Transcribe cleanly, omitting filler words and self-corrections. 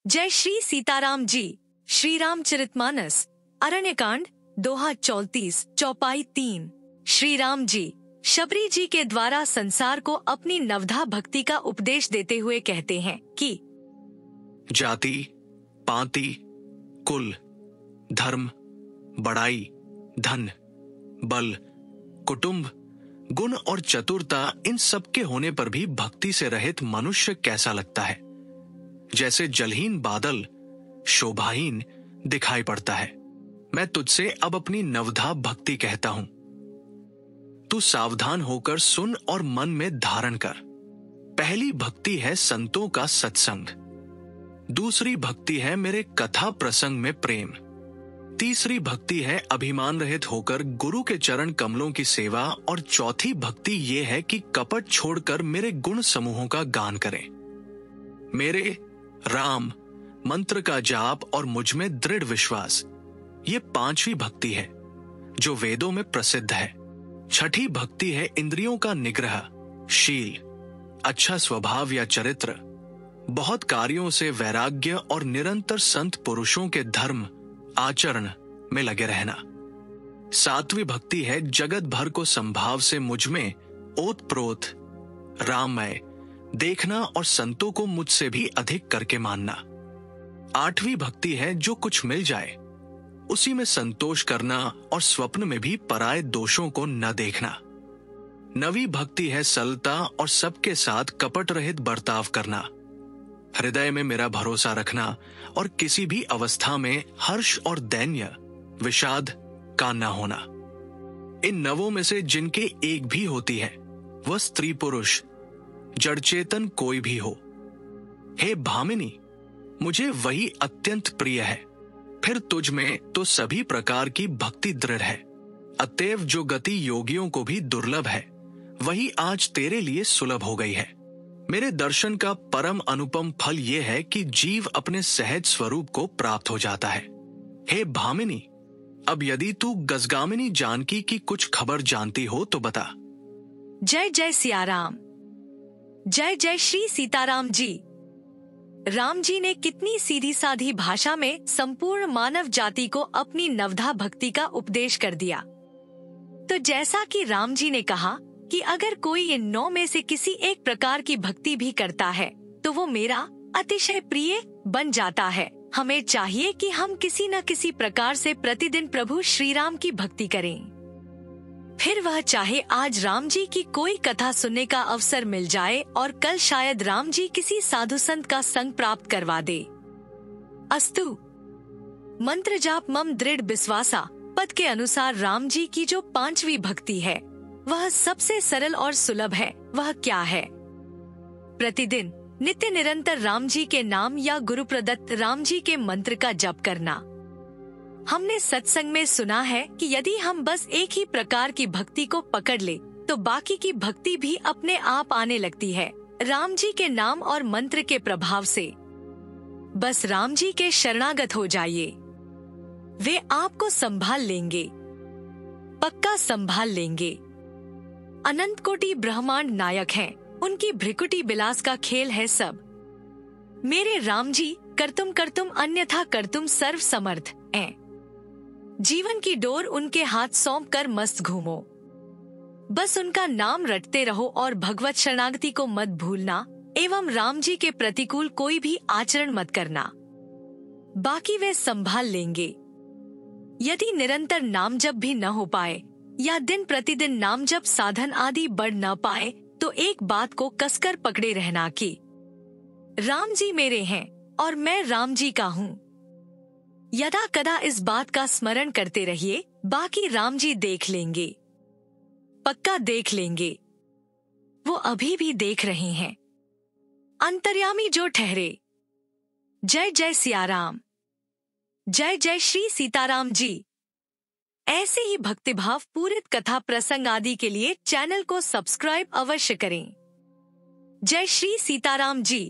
जय श्री सीताराम जी। श्री रामचरितमानस अरण्यकांड दोहा 34 चौपाई 3। श्री राम जी शबरी जी के द्वारा संसार को अपनी नवधा भक्ति का उपदेश देते हुए कहते हैं कि जाति, पांति, कुल, धर्म, बड़ाई, धन, बल, कुटुंब, गुण और चतुरता, इन सब के होने पर भी भक्ति से रहित मनुष्य कैसा लगता है। जैसे जलहीन बादल शोभाहीन दिखाई पड़ता है। मैं तुझसे अब अपनी नवधा भक्ति कहता हूं। तू सावधान होकर सुन और मन में धारण कर। पहली भक्ति है संतों का सत्संग, दूसरी भक्ति है मेरे कथा प्रसंग में प्रेम, तीसरी भक्ति है अभिमान रहित होकर गुरु के चरण कमलों की सेवा, और चौथी भक्ति ये है कि कपट छोड़कर मेरे गुण समूहों का गान करें। मेरे राम मंत्र का जाप और मुझ में दृढ़ विश्वास, ये पांचवी भक्ति है जो वेदों में प्रसिद्ध है। छठी भक्ति है इंद्रियों का निग्रह, शील, अच्छा स्वभाव या चरित्र, बहुत कार्यों से वैराग्य और निरंतर संत पुरुषों के धर्म आचरण में लगे रहना। सातवीं भक्ति है जगत भर को संभाव से मुझ में ओत प्रोत राममय देखना और संतों को मुझसे भी अधिक करके मानना। आठवीं भक्ति है जो कुछ मिल जाए उसी में संतोष करना और स्वप्न में भी पराये दोषों को न देखना। नवीं भक्ति है सरलता और सबके साथ कपट रहित बर्ताव करना, हृदय में मेरा भरोसा रखना और किसी भी अवस्था में हर्ष और दैन्य विषाद का न होना। इन नवों में से जिनके एक भी होती है वह स्त्री पुरुष जड़ चेतन कोई भी हो। हे भामिनी, मुझे वही अत्यंत प्रिय है। फिर तुझ में तो सभी प्रकार की भक्ति दृढ़ है। अतएव जो गति योगियों को भी दुर्लभ है वही आज तेरे लिए सुलभ हो गई है। मेरे दर्शन का परम अनुपम फल ये है कि जीव अपने सहज स्वरूप को प्राप्त हो जाता है। हे भामिनी, अब यदि तू गजगामिनी जानकी की कुछ खबर जानती हो तो बता। जय जय सियाराम। जय जय श्री सीताराम जी। राम जी ने कितनी सीधी साधी भाषा में संपूर्ण मानव जाति को अपनी नवधा भक्ति का उपदेश कर दिया। तो जैसा कि राम जी ने कहा कि अगर कोई इन 9 में से किसी एक प्रकार की भक्ति भी करता है तो वो मेरा अतिशय प्रिय बन जाता है। हमें चाहिए कि हम किसी न किसी प्रकार से प्रतिदिन प्रभु श्री राम की भक्ति करें। फिर वह चाहे आज राम जी की कोई कथा सुनने का अवसर मिल जाए और कल शायद राम जी किसी साधु संत का संग प्राप्त करवा दे। अस्तु। मंत्र जाप मम दृढ़ विश्वासा पद के अनुसार राम जी की जो 5वीं भक्ति है वह सबसे सरल और सुलभ है। वह क्या है? प्रतिदिन नित्य निरंतर राम जी के नाम या गुरु प्रदत्त राम जी के मंत्र का जप करना। हमने सत्संग में सुना है कि यदि हम बस एक ही प्रकार की भक्ति को पकड़ ले तो बाकी की भक्ति भी अपने आप आने लगती है राम जी के नाम और मंत्र के प्रभाव से। बस राम जी के शरणागत हो जाइए, वे आपको संभाल लेंगे, पक्का संभाल लेंगे। अनंत कोटि ब्रह्मांड नायक हैं, उनकी भ्रिकुटी बिलास का खेल है सब। मेरे राम जी करतुम करतुम अन्यथा करतुम सर्व समर्थ हैं। जीवन की डोर उनके हाथ सौंप कर मस्त घूमो। बस उनका नाम रटते रहो और भगवत शरणागति को मत भूलना एवं राम जी के प्रतिकूल कोई भी आचरण मत करना, बाकी वे संभाल लेंगे। यदि निरंतर नाम जप भी न हो पाए या दिन प्रतिदिन नाम जप साधन आदि बढ़ न पाए तो एक बात को कसकर पकड़े रहना कि राम जी मेरे हैं और मैं राम जी का हूँ। यदा कदा इस बात का स्मरण करते रहिए, बाकी राम जी देख लेंगे, पक्का देख लेंगे। वो अभी भी देख रहे हैं, अंतर्यामी जो ठहरे। जय जय सियाराम। जय जय श्री सीताराम जी। ऐसे ही भक्तिभाव पूरित कथा प्रसंग आदि के लिए चैनल को सब्सक्राइब अवश्य करें। जय श्री सीताराम जी।